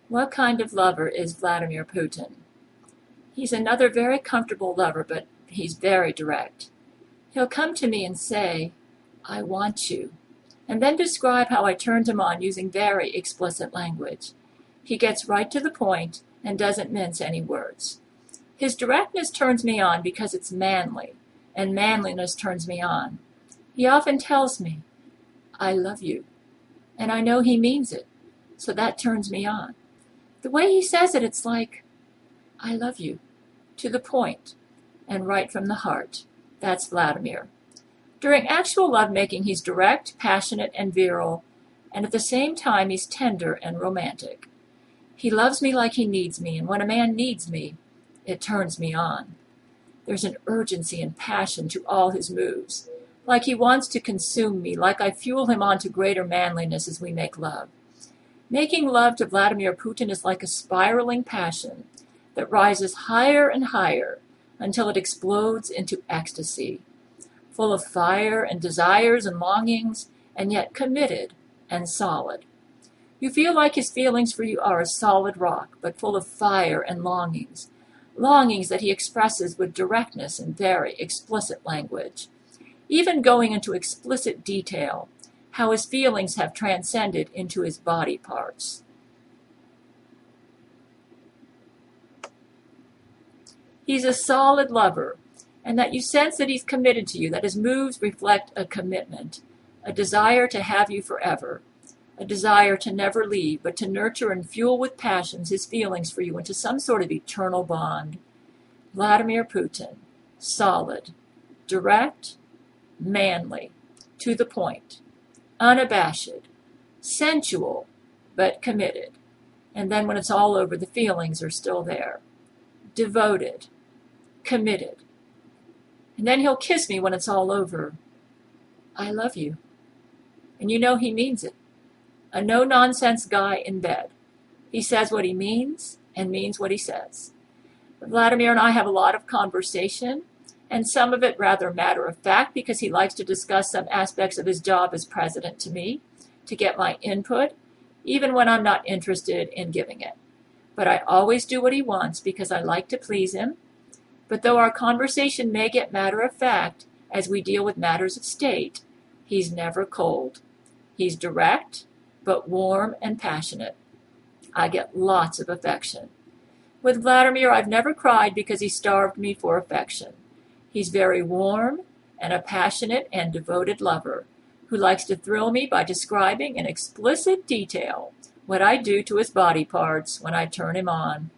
What kind of lover is Vladimir Putin? He's another very comfortable lover, but he's very direct. He'll come to me and say, "I want you," and then describe how I turned him on using very explicit language. He gets right to the point and doesn't mince any words. His directness turns me on because it's manly, and manliness turns me on. He often tells me, "I love you," and I know he means it, so that turns me on. The way he says it, it's like, "I love you," to the point, and right from the heart. That's Vladimir. During actual lovemaking, he's direct, passionate, and virile, and at the same time, he's tender and romantic. He loves me like he needs me, and when a man needs me, it turns me on. There's an urgency and passion to all his moves, like he wants to consume me, like I fuel him on to greater manliness as we make love. Making love to Vladimir Putin is like a spiraling passion that rises higher and higher until it explodes into ecstasy, full of fire and desires and longings, and yet committed and solid. You feel like his feelings for you are a solid rock, but full of fire and longings, longings that he expresses with directness and very explicit language, even going into explicit detail, how his feelings have transcended into his body parts. He's a solid lover, and that you sense that he's committed to you, that his moves reflect a commitment, a desire to have you forever, a desire to never leave, but to nurture and fuel with passions his feelings for you into some sort of eternal bond. Vladimir Putin, solid, direct, manly, to the point, unabashed, sensual, but committed. And then when it's all over, the feelings are still there. Devoted, committed. And then he'll kiss me when it's all over. "I love you." And you know he means it. A no-nonsense guy in bed. He says what he means and means what he says. Vladimir and I have a lot of conversation, and some of it rather matter-of-fact because he likes to discuss some aspects of his job as president to me, to get my input, even when I'm not interested in giving it. But I always do what he wants because I like to please him. But though our conversation may get matter-of-fact as we deal with matters of state, he's never cold. He's direct, but warm and passionate. I get lots of affection. With Vladimir, I've never cried because he starved me for affection. He's very warm and a passionate and devoted lover who likes to thrill me by describing in explicit detail what I do to his body parts when I turn him on.